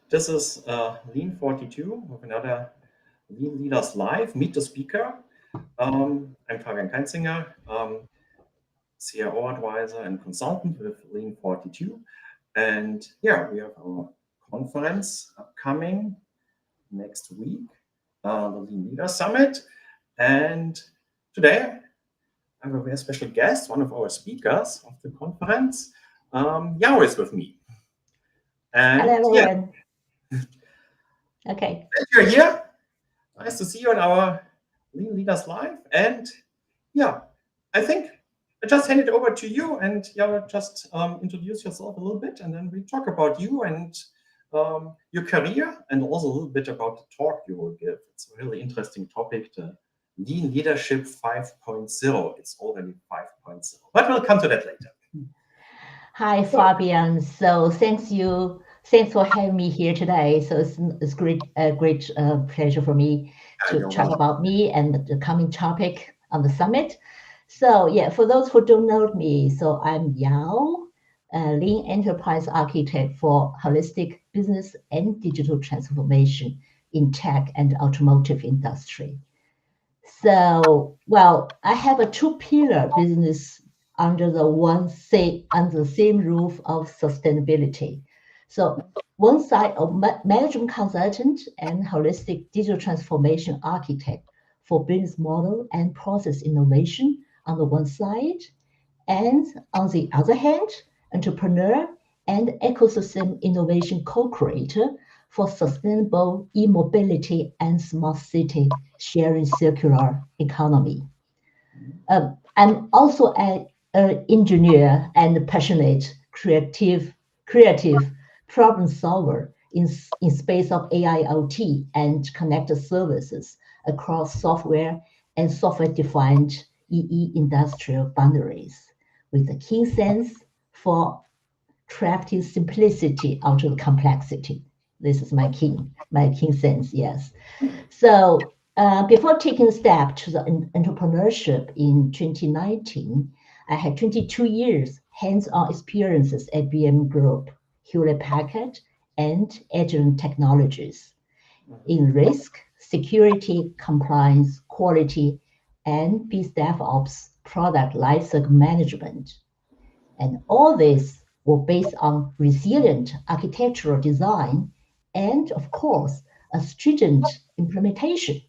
This is Lean 42 with another Lean Leaders Live. Meet the speaker. I'm Fabian Keinzinger, CRO advisor and consultant with Lean 42. And yeah, we have our conference upcoming next week, the Lean Leader Summit. And today I have a very special guest, one of our speakers of the conference. Yao is with me. And Hello, yeah, everyone. Okay. you're here. Nice to see you on our Lean Leaders Live. And yeah, I think I just hand it over to you and just introduce yourself a little bit, and then we talk about you and your career, and also a little bit about the talk you will give. It's a really interesting topic, the Lean Leadership 5.0. It's already 5.0, but we'll come to that later. Hi, Fabian. So thanks for having me here today. So it's great pleasure for me to You're talk welcome. about me and the coming topic on the summit. So yeah, for those who don't know me, so I'm Yao, a lean enterprise architect for holistic business and digital transformation in tech and automotive industry. So, well, I have a two-pillar business under under the same roof of sustainability. So, one side of management consultant and holistic digital transformation architect for business model and process innovation on the one side, and on the other hand, entrepreneur and ecosystem innovation co-creator for sustainable e-mobility and smart city sharing circular economy. I'm also an engineer and passionate creative problem solver in space of AIoT and connected services across software and software-defined EE industrial boundaries, with a keen sense for crafting simplicity out of complexity. This is my keen sense, yes. So before taking a step to the entrepreneurship in 2019, I had 22 years hands-on experiences at BM Group, Hewlett Packard, and Agilent Technologies in risk, security, compliance, quality, and BSDevOps product lifecycle management. And all this were based on resilient architectural design and, of course, a stringent implementation,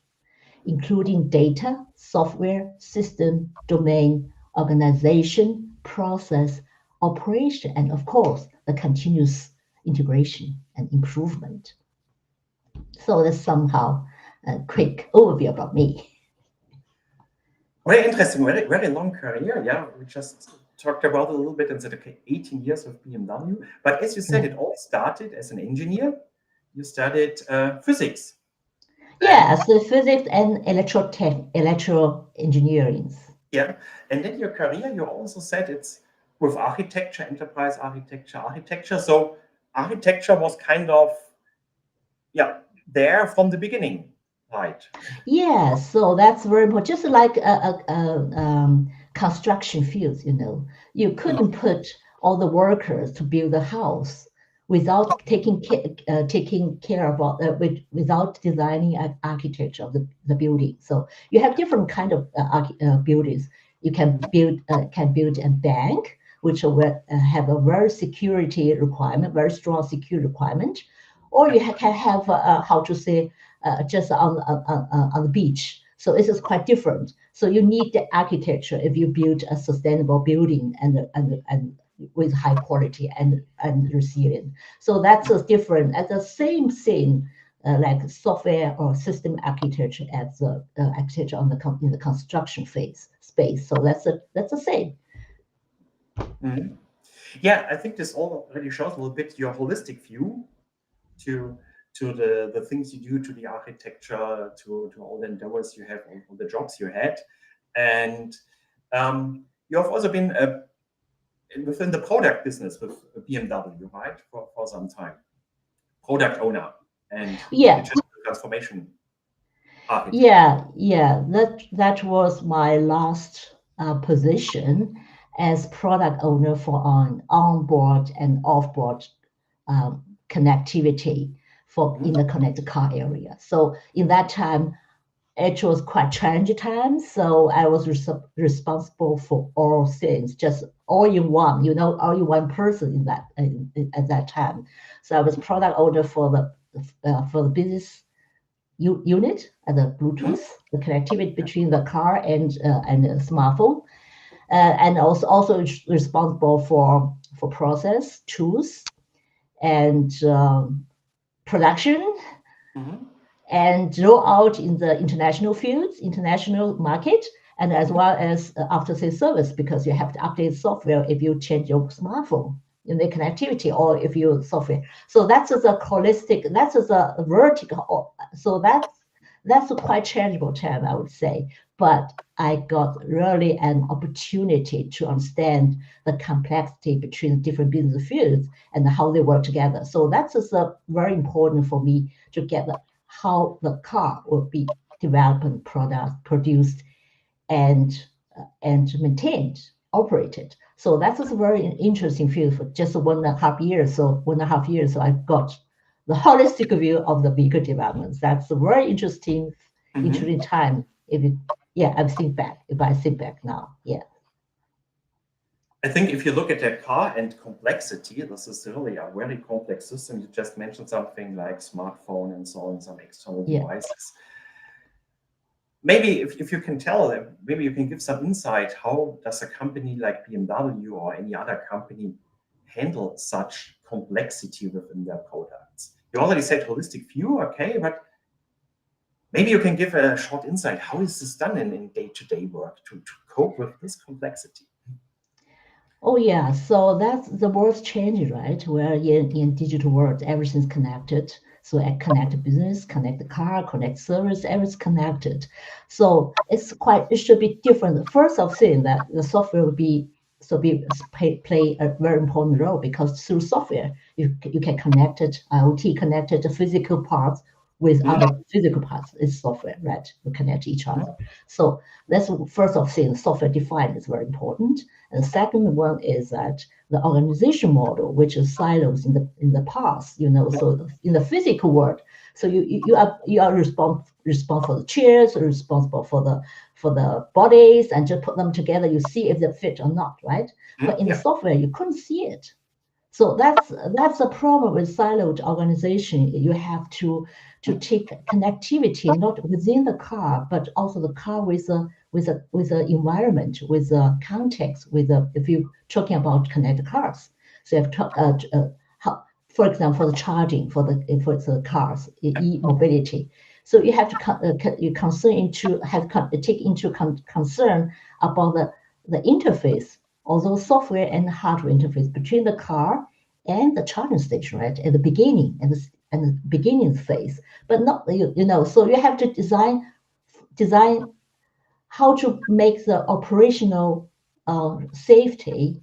including data, software, system, domain, organization, process, operation, and of course, the continuous integration and improvement. So that's somehow a quick overview about me. Very interesting, very long career. Yeah, we just talked about it a little bit and said, okay, 18 years with BMW. But as you said, Yeah. it all started as an engineer. You studied physics. And Yeah, so physics and electro engineering. yeah, and then your career, you also said it's with architecture, enterprise architecture. So architecture was kind of, yeah, there from the beginning, right? Yeah, so that's very important. Just like construction fields, you couldn't put all the workers to build a house without taking care about without designing an architecture of the building. So you have different kind of buildings. You can build a bank, which will have a very security requirement, very strong security requirement, or you can have how to say just on the beach. So this is quite different. So you need the architecture if you build a sustainable building and with high quality and resilient. So that's a different, at the same thing, like software or system architecture as the architecture on in the construction phase space. So that's the same. Mhm. Yeah, I think this already shows a little bit your holistic view to the things you do, to the architecture, to all the endeavors you have, all the jobs you had. And you have also been within the product business with BMW, right, for some time. Product owner and Yeah, digital transformation architect. yeah. That was my last position as product owner for onboard and offboard connectivity for in the connected car area. So in that time, it was quite challenging time. So I was responsible for all things, just all in one, all in one person in that at that time. So I was product owner for the business unit and the Bluetooth, the connectivity between the car and the smartphone, and also responsible for process tools and production and roll out in the international fields, international market, and as well as after-sales service, because you have to update software if you change your smartphone in the connectivity or if you software. So that's a holistic, that's a vertical. So that's a quite changeable term, I would say. But I got really an opportunity to understand the complexity between different business fields and how they work together. So that's just very important for me to get how the car will be developed and produced and maintained, operated. So that's a very interesting field for just 1.5 years. So 1.5 years, so I've got the holistic view of the vehicle developments. That's a very interesting time. If I think back now, yeah. I think if you look at the car and complexity, this is really a very complex system. You just mentioned something like smartphone and so on, some external devices. Maybe if you can tell them, maybe you can give some insight, how does a company like BMW or any other company handle such complexity within their products? You already said holistic view, okay, but maybe you can give a short insight. How is this done in day-to-day work to cope with this complexity? Oh yeah, so that's the world's changing, right? We're in digital world, everything's connected. So I connect business, connect the car, connect service, everything's connected. So it should be different. The first of thing that the software would play a very important role, because through software you can connect it, IoT connected, the physical parts with other physical parts is software, right? We connect each other. So that's first of thing, software defined is very important. And the second one is that the organization model, which is silos in the past, so in the physical world, so you are responsible for the chairs, responsible for the bodies, and just put them together, you see if they fit or not, right? But in the software, you couldn't see it. So that's a problem with siloed organization. You have to take connectivity not within the car, but also the car with the environment, with the context, if you're talking about connected cars. So you have for example, the charging for the cars, e-mobility. So you have to take into concern about the interface, although software and hardware interface between the car and the charging station, right, at the beginning and the beginning phase, but not so you have to design how to make the operational safety.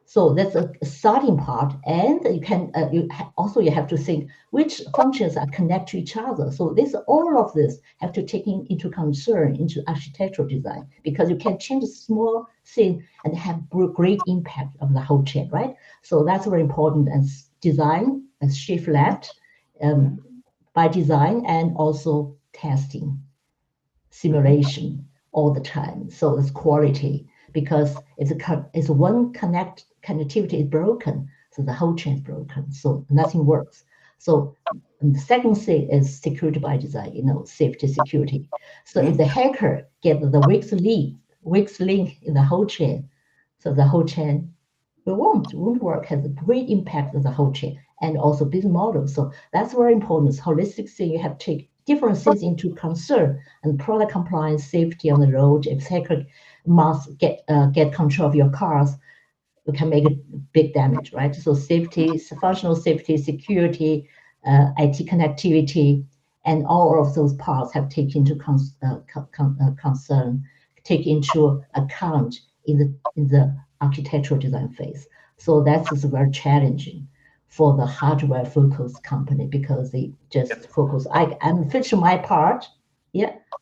So that's a starting part, and you have to think which functions are connect to each other. So all of this have to take into concern into architectural design, because you can change a small thing and have great impact of the whole chain, right? So that's very important, and design and shift left by design, and also testing, simulation all the time. So it's quality, because if one connectivity is broken, so the whole chain is broken, so nothing works. So the second thing is security by design, safety, security. So if the hacker get the weak link in the whole chain, so the whole chain won't work, has a great impact on the whole chain and also business model. So that's very important. It's holistic thing. You have to take different things into concern, and product compliance, safety on the road. If hacker must get control of your cars, it can make a big damage, right? So safety, functional safety, security, IT connectivity, and all of those parts have taken take into account in the architectural design phase. So that's very challenging for the hardware focused company, because they just focus. I'm finishing my part,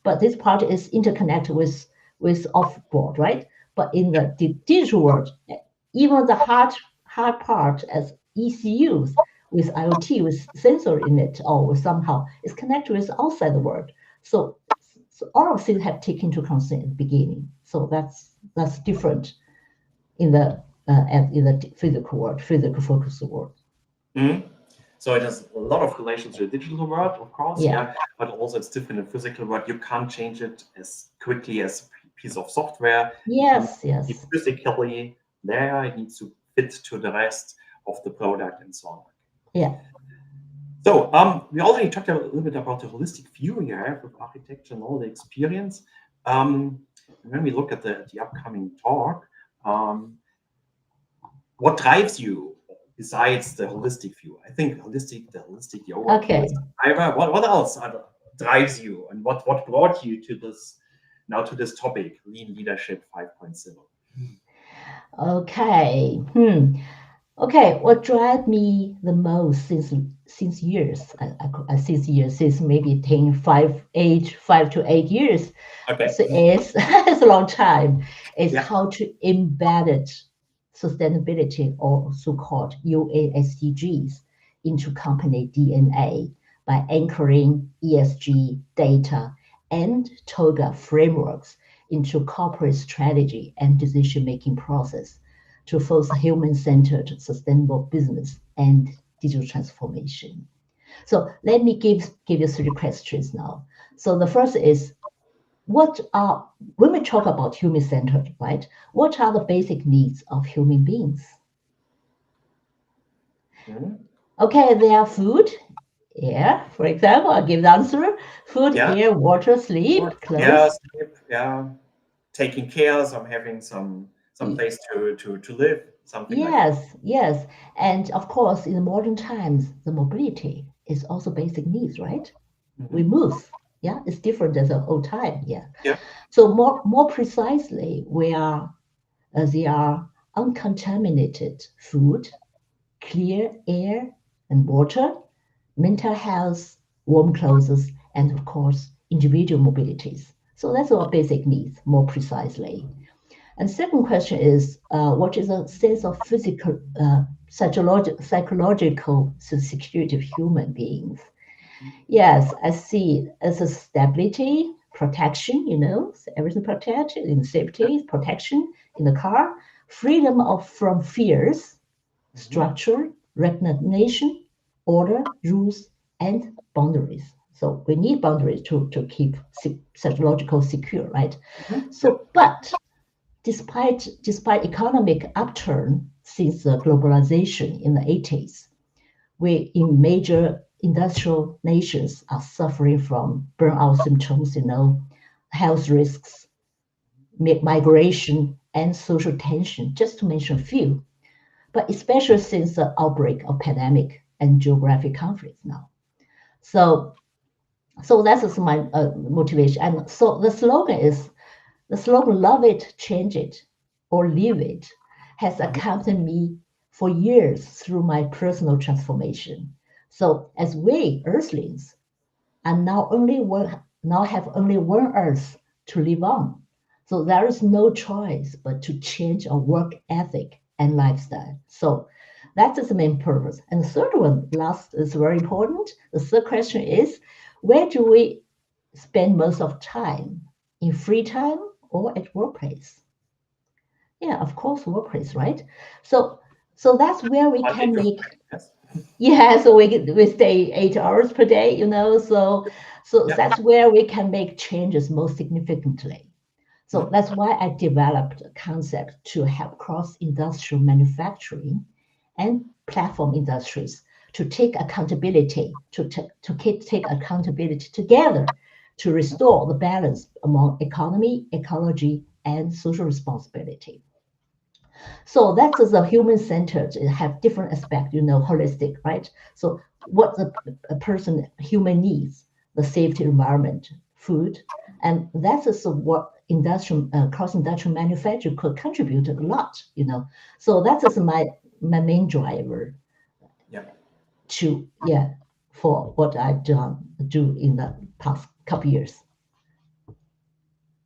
but this part is interconnected with off-board, right? But in the digital world, even the hard part as ECUs with IoT, with sensor in it, or with somehow it's connected with outside the world. So all of things have taken into consideration at the beginning. So that's different in the physical world, physical focused world. Mm-hmm. So it has a lot of relations to the digital world, of course, Yeah. but also it's different in physical world. You can't change it as quickly as a piece of software. It needs Yes. to be Yes. physically there. It needs to fit to the rest of the product and so on. Yeah. So we already talked a little bit about the holistic view you have with architecture and all the experience. When we look at the upcoming talk, what drives you besides the holistic view? I think the holistic yoga view Okay. is the driver. What else drives you, and what brought you to this topic, Lean Leadership 5.0? Okay. Okay. What drives me the most since years, since maybe 10, 5 to 8 years, Okay. so it's a long time, is Yeah. how to embed sustainability or so-called UASDGs into company DNA by anchoring ESG data and TOGA frameworks into corporate strategy and decision-making process to foster human-centered sustainable business and digital transformation. So let me give you 3 questions now. So the first is, when we talk about human-centered, right? What are the basic needs of human beings? Mhm. Okay, they are food, air, for example. I'll give the answer: food, Yeah. air, water, sleep, Work. Yeah. clothes. Sleep. Yeah. Taking care. So I'm having some place to live. Something like that. Yes, yes. And of course, in the modern times, the mobility is also basic needs, right? We Mhm. move. Yeah, it's different than the old time. Yeah. Yeah. So more precisely, they are uncontaminated food, clear air and water, mental health, warm clothes, and of course, individual mobilities. So that's our basic needs, more precisely. And second question is, what is a sense of physical, psychological security of human beings? Yes, I see it as a stability, protection, so everything protected, in safety, protection in the car, freedom from fears, Mhm. structure, recognition, order, rules, and boundaries. So we need boundaries to keep psychological secure, right? Mhm. Yeah. So, but despite economic upturn since the globalization in the 80s, we in major industrial nations are suffering from burnout symptoms, health risks, migration, and social tension, just to mention a few. But especially since the outbreak of pandemic and geographic conflicts now. So, so that's just my motivation. And so the slogan "Love it, change it, or leave it" has Mhm. accompanied me for years through my personal transformation. So as we Earthlings are now have only one Earth to live on. So there is no choice but to change our work ethic and lifestyle. So that is the main purpose. And the third one, last, is very important. The third question is, where do we spend most of time? In free time or at workplace? Yeah, of course, workplace, right? So so that's where we Monday can to make. Friday. Yes. Yeah, so we stay 8 hours per day, so Yeah. that's where we can make changes most significantly. So Mhm. that's why I developed a concept to help cross-industrial manufacturing and platform industries to take accountability, take accountability together to restore the balance among economy, ecology, and social responsibility. So that's the human centered. It have different aspects, holistic, right? So what a person human needs, the safety environment, food, and that is what industrial cross industrial manufacturing could contribute a lot. So that is my main driver Yeah. to for what I've do in the past couple years.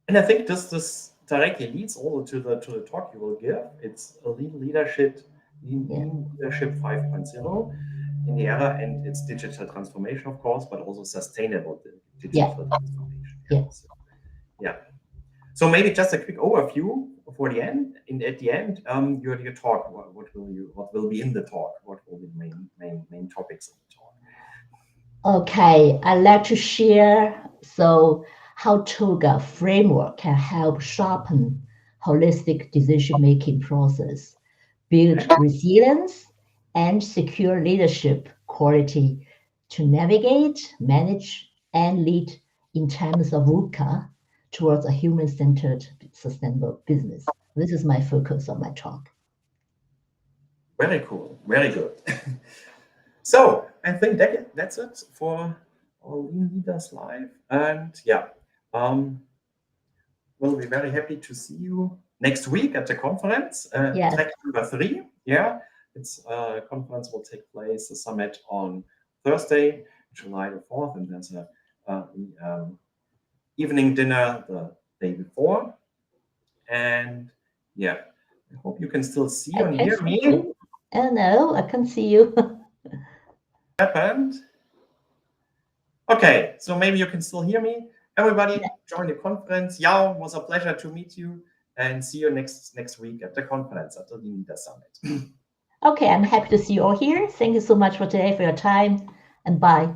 And I think this directly leads also to the talk you will give. It's a lean leadership Yeah. 5.0. in the era, and it's digital transformation, of course, but also sustainable Yeah. digital transformation. Yeah. So, yeah. So maybe just a quick overview for the end. At the end, your talk. What will be in the talk? What will be the main topics of the talk? Okay, I'd like to share how TOGA framework can help sharpen holistic decision-making process, build resilience, and secure leadership quality to navigate, manage, and lead in terms of VUCA towards a human-centered, sustainable business. This is my focus on my talk. Very cool. Very good. So I think that's it for our Lean Leaders Live. And yeah, we'll be very happy to see you next week at the conference, Yes. track number 3. Yeah, it's conference will take place, the summit on Thursday, July the 4th, and there's a evening dinner the day before. And yeah, I hope you can still see and hear me. Oh no, I can't see you. Happened. Okay, so maybe you can still hear me. Everybody, join the conference. Yao, was a pleasure to meet you, and see you next week at the conference, at the Lean Leader Summit. Okay, I'm happy to see you all here. Thank you so much for today, for your time, and bye.